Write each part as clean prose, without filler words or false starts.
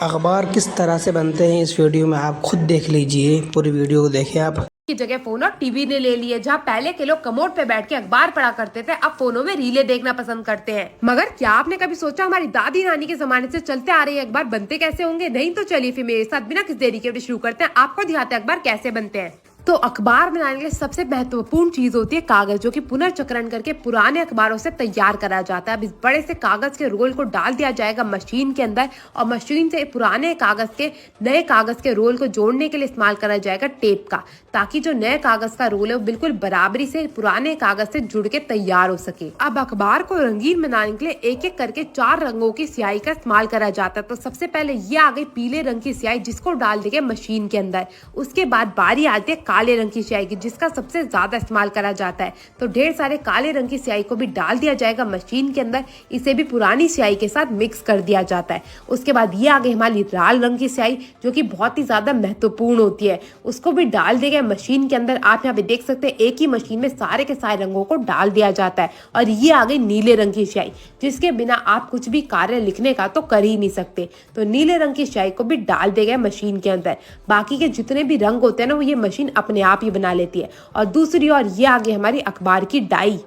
अखबार किस तरह से बनते हैं इस वीडियो में आप खुद देख लीजिए, पूरी वीडियो को देखिए आप। की जगह फोन और टीवी ने ले लिए। जहाँ पहले के लोग कमोड पे बैठ के अखबार पढ़ा करते थे, अब फोनों में रीले देखना पसंद करते हैं। मगर क्या आपने कभी सोचा हमारी दादी नानी के जमाने से चलते आ रहे अखबार बनते कैसे होंगे? नहीं तो चलिए फिर मेरे साथ बिना किस देरी के शुरू करते हैं, आपको दिखाते हैं अखबार कैसे बनते हैं। तो अखबार बनाने के लिए सबसे महत्वपूर्ण चीज होती है कागज, जो कि पुनर्चक्रण करके पुराने अखबारों से तैयार करा जाता है। अब इस बड़े से कागज के रोल को डाल दिया जाएगा मशीन के अंदर, और मशीन से पुराने कागज के नए कागज के रोल को जोड़ने के लिए इस्तेमाल करा जाएगा टेप का, ताकि जो नए कागज का रोल है वो बिल्कुल बराबरी से पुराने कागज से जुड़ के तैयार हो सके। अब अखबार को रंगीन बनाने के लिए एक एक करके 4 रंगों की स्याही का इस्तेमाल करा जाता है। तो सबसे पहले ये आ गई पीले रंग की स्याही, जिसको डाल देंगे मशीन के अंदर। उसके बाद बारी आती है काले रंग की स्याही की, जिसका सबसे ज्यादा इस्तेमाल करा जाता है। तो ढेर सारे काले रंग की स्याही को भी डाल दिया जाएगा मशीन के अंदर, इसे भी पुरानी स्याही के साथ मिक्स कर दिया जाता है। उसके बाद ये आ गई हमारी लाल रंग की स्याही, जो कि बहुत ही ज्यादा महत्वपूर्ण होती है, उसको भी डाल दिया गया मशीन के अंदर। आप यहाँ पे देख सकते हैं एक ही मशीन में सारे के सारे रंगों को डाल दिया जाता है। और ये आ गई नीले रंग की स्याही, जिसके बिना आप कुछ भी कार्य लिखने का तो कर ही नहीं सकते। तो नीले रंग की स्याही को भी डाल दिया गया मशीन के अंदर। बाकी के जितने भी रंग होते हैं ना, वो ये मशीन अपने आप ही बना लेती है। और दूसरी ओर ये आ गई हमारी अखबार की डाई।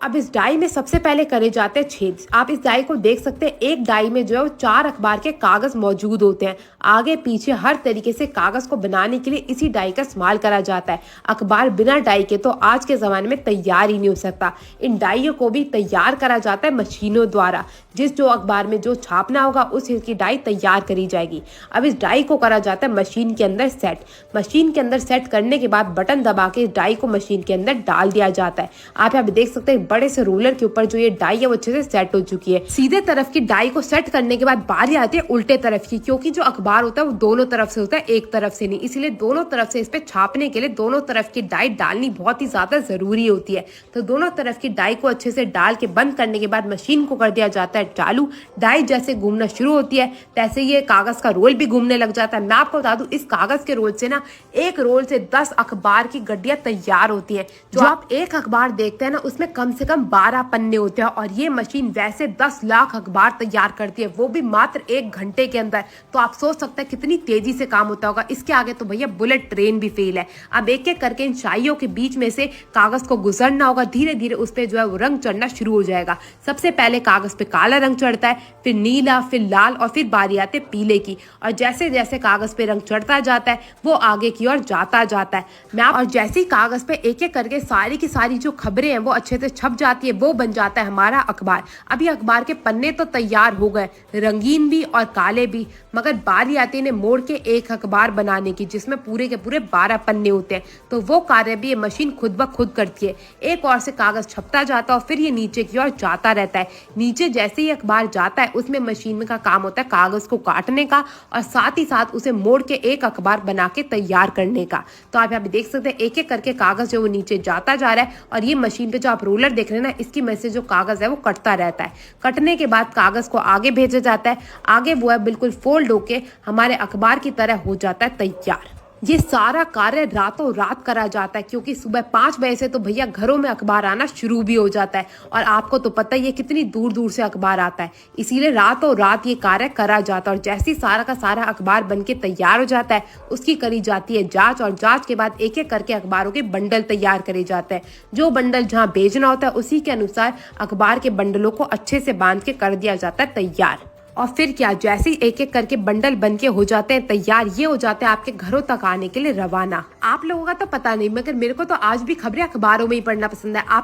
अब इस डाई में सबसे पहले करे जाते हैं छेद। आप इस डाई को देख सकते हैं, एक डाई में जो है 4 अखबार के कागज मौजूद होते हैं। आगे पीछे हर तरीके से कागज को बनाने के लिए इसी डाई का इस्तेमाल करा जाता है। अखबार बिना डाई के तो आज के जमाने में तैयार ही नहीं हो सकता। इन डाइयों को भी तैयार करा जाता है मशीनों द्वारा। जिस जो अखबार में जो छापना होगा उस की डाई तैयार करी जाएगी। अब इस डाई को करा जाता है मशीन के अंदर सेट। मशीन के अंदर सेट करने के बाद बटन दबा के इस डाई को मशीन के अंदर डाल दिया जाता है। आप यहाँ पे देख सकते हैं बड़े से रोलर के ऊपर जो ये डाई है वो अच्छे से सेट हो चुकी है। सीधे तरफ की डाई को सेट करने के बाद बारी आती है उल्टे तरफ की, क्योंकि जो अखबार होता है वो दोनों तरफ से होता है, एक तरफ से नहीं। इसलिए दोनों तरफ से इस पे छापने के लिए दोनों तरफ की डाई डालनी बहुत ही ज्यादा जरूरी होती है। तो दोनों तरफ की डाई को अच्छे से डाल के बंद करने के बाद मशीन को कर दिया जाता है चालू। डाई जैसे घूमना शुरू होती है, तैसे ये कागज का रोल भी घूमने लग जाता है। मैं आपको बता दूं, इस कागज के रोल से ना, एक रोल से 10 अखबार की गड्डियां तैयार होती है। जो आप एक अखबार देखते हैं ना, उसमें कम से कम 12 पन्ने होते हैं। और ये मशीन वैसे 10 लाख अखबार तैयार करती है, वो भी मात्र 1 घंटे के अंदर। तो आप सोच सकते हैं कितनी तेजी से काम होता होगा। इसके आगे तो भैया बुलेट ट्रेन भी फेल है। अब एक एक करके इन शाइयों के बीच में से कागज को गुजरना होगा। धीरे धीरे उस पर जो है वो रंग चढ़ना शुरू हो जाएगा। सबसे पहले कागज पे काला रंग चढ़ता है, फिर नीला, फिर लाल, और फिर बारी आती है पीले की। और जैसे जैसे कागज पे रंग चढ़ता जाता है वो आगे की ओर जाता जाता है। और जैसे ही कागज पे एक एक करके सारी की सारी जो खबरें हैं वो अच्छे से छप जाती है, वो बन जाता है हमारा अखबार। अभी अखबार के पन्ने तो तैयार हो गए, रंगीन भी और काले भी। मगर बारी आती है मोड़ के एक अखबार बनाने की, जिसमें पूरे के पूरे 12 पन्ने होते हैं। तो वो कार्य भी ये मशीन खुद ब खुद करती है। एक और से कागज छपता जाता है और फिर ये नीचे की ओर जाता रहता है। नीचे जैसे ही अखबार जाता है, उसमें मशीन का काम होता है कागज को काटने का, और साथ ही साथ उसे मोड़ के एक अखबार बना के तैयार करने का। तो आप यहाँ पे देख सकते हैं एक एक करके कागज जो वो नीचे जाता जा रहा है। और ये मशीन पे जो आप रोलर देख रहे हैं ना, इसकी मदद से जो कागज है वो कटता रहता है। कटने के बाद कागज को आगे भेजा जाता है। आगे वो है बिल्कुल फोल्ड होके हमारे अखबार की तरह हो जाता है तैयार। ये सारा कार्य रातों रात करा जाता है, क्योंकि सुबह 5 बजे से तो भैया घरों में अखबार आना शुरू भी हो जाता है। और आपको तो पता ही है कितनी दूर दूर से अखबार आता है, इसीलिए रातों रात ये कार्य करा जाता है। और जैसे ही सारा का सारा अखबार बनके तैयार हो जाता है, उसकी करी जाती है जांच। और जांच के बाद एक एक करके अखबारों के बंडल तैयार करे जाते हैं। जो बंडल जहाँ भेजना होता है उसी के अनुसार अखबार के बंडलों को अच्छे से बांध के कर दिया जाता है तैयार। और फिर क्या, जैसे ही एक एक करके बंडल बनके हो जाते हैं तैयार, ये हो जाते हैं आपके घरों तक आने के लिए रवाना। आप लोगों का तो पता नहीं, मगर मेरे को तो आज भी खबरें अखबारों में ही पढ़ना पसंद है। आप